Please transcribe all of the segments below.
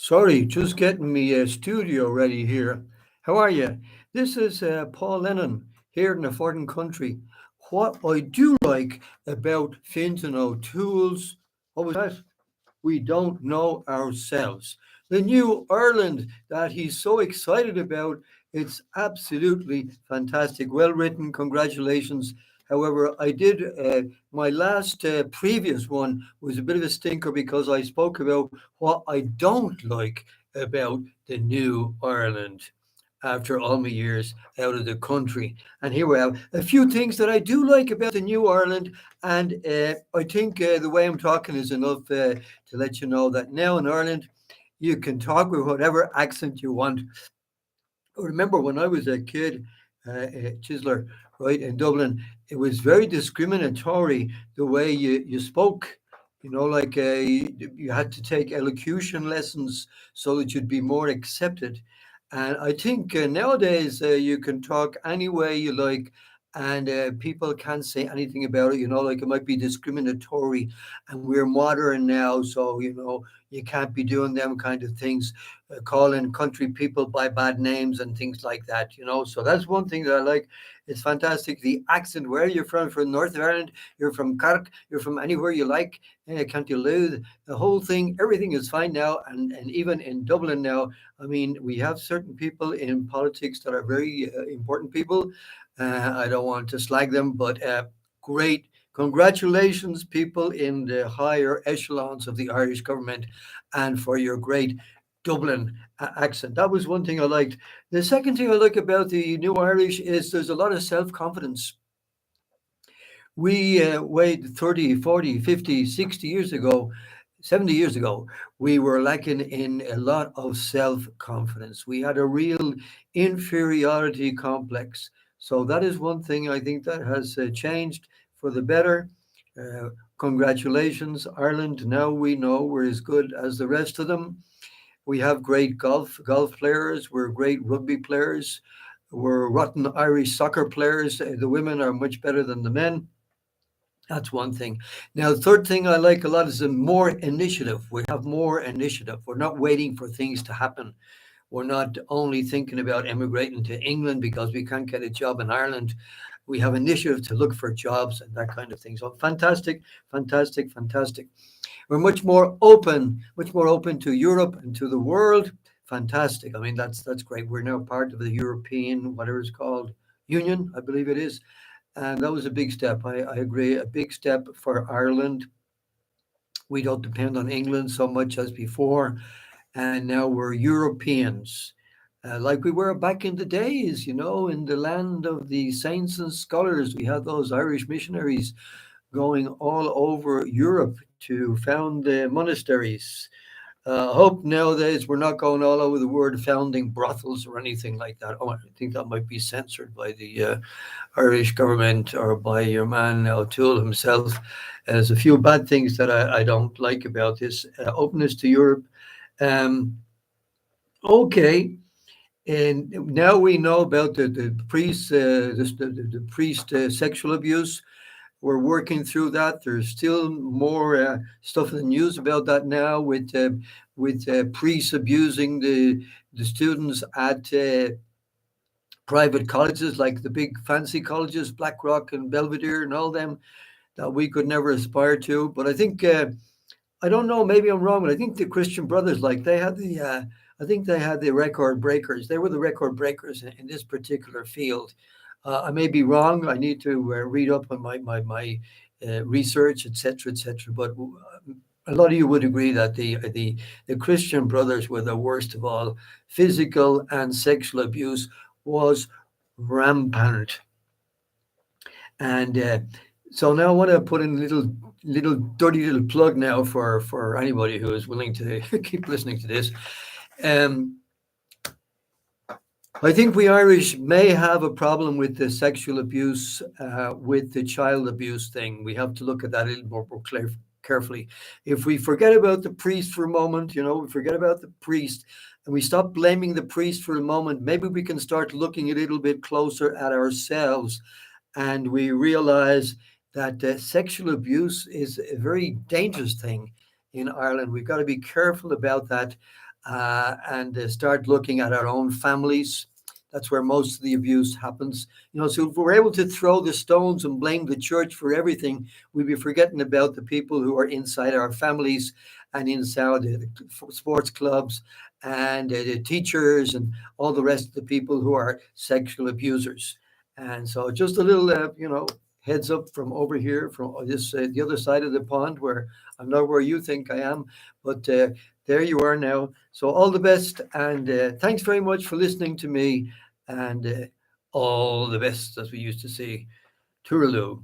Sorry, just getting me a studio ready here. How are you? This is Paul Lennon here in the foreign country. What I do like about Fintan O'Toole's, what was that? We don't know ourselves. The new Ireland that he's so excited about, it's absolutely fantastic. Well written, congratulations. However, I did my last previous one was a bit of a stinker because I spoke about what I don't like about the new Ireland after all my years out of the country. And here we have a few things that I do like about the new Ireland. And I think the way I'm talking is enough to let you know that now in Ireland, you can talk with whatever accent you want. I remember when I was a kid, Chisler, right, in Dublin, it was very discriminatory the way you spoke. Like you had to take elocution lessons so that you'd be more accepted. And I think nowadays you can talk any way you like, and people can't say anything about it. Like it might be discriminatory, and we're modern now, so you can't be doing them kind of things, calling country people by bad names and things like that. So that's one thing that I like. It's fantastic. The accent, where you're from North of Ireland, you're from Cork, you're from anywhere you like, County Louth, the whole thing, everything is fine now. And even in Dublin now, I mean, we have certain people in politics that are very important people. I don't want to slag them, but great. Congratulations, people in the higher echelons of the Irish government, and for your great Dublin accent. That was one thing I liked. The second thing I like about the New Irish is there's a lot of self confidence. We wait 30, 40, 50, 60 years ago, 70 years ago, we were lacking in a lot of self confidence. We had a real inferiority complex. So that is one thing I think that has changed for the better. Uh, Congratulations, Ireland. Now we know we're as good as the rest of them. We have great golf players. We're great rugby players. We're rotten Irish soccer players. The women are much better than the men. That's one thing. Now, the third thing I like a lot is the more initiative. We have more initiative. We're not waiting for things to happen. We're not only thinking about emigrating to England because we can't get a job in Ireland. We have initiative to look for jobs and that kind of thing. So fantastic, fantastic, fantastic. We're much more open to Europe and to the world. Fantastic. I mean, that's great. We're now part of the European, whatever it's called, Union, I believe it is. And that was a big step. I agree. A big step for Ireland. We don't depend on England so much as before. And now we're Europeans, like we were back in the days, in the land of the saints and scholars. We had those Irish missionaries going all over Europe to found monasteries. I hope nowadays we're not going all over the world founding brothels or anything like that. Oh, I think that might be censored by the Irish government or by your man O'Toole himself. There's a few bad things that I don't like about this openness to Europe. Um, okay, and now we know about the priest, the priest sexual abuse. We're working through that. There's still more stuff in the news about that now, with priests abusing the students at private colleges, like the big fancy colleges, Blackrock and Belvedere, and all them that we could never aspire to. But I think I don't know. Maybe I'm wrong, but I think the Christian Brothers, like they had the. I think they had the record breakers. They were the record breakers in this particular field. I may be wrong. I need to read up on my research, etc., etc. But a lot of you would agree that the Christian Brothers were the worst of all. Physical and sexual abuse was rampant, and so now I want to put in a little dirty little plug now for anybody who is willing to keep listening to this. Um, I think we Irish may have a problem with the sexual abuse, with the child abuse thing. We have to look at that a little more carefully. If we forget about the priest for a moment, we forget about the priest and we stop blaming the priest for a moment, maybe we can start looking a little bit closer at ourselves, and we realize that sexual abuse is a very dangerous thing in Ireland. We've got to be careful about that. and start looking at our own families. That's where most of the abuse happens. So if we're able to throw the stones and blame the church for everything, we'd be forgetting about the people who are inside our families and inside the sports clubs and the teachers and all the rest of the people who are sexual abusers. And so just a little, heads up from over here, from this the other side of the pond, where I'm not where you think I am, but there you are now. So all the best, and thanks very much for listening to me, and all the best, as we used to say. Tooraloo.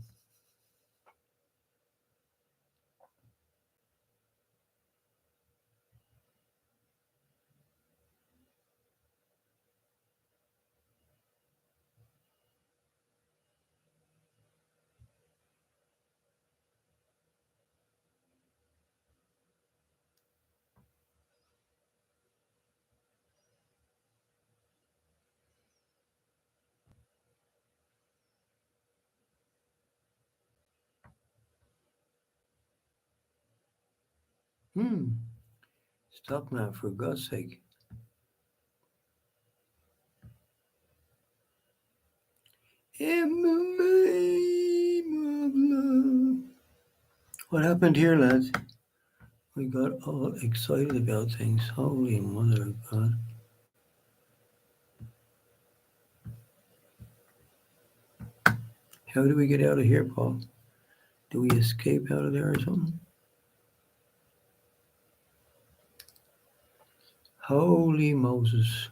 Stop now, for God's sake. In the name of love. What happened here, lads? We got all excited about things. Holy mother of God. How do we get out of here, Paul? Do we escape out of there or something? Holy Moses.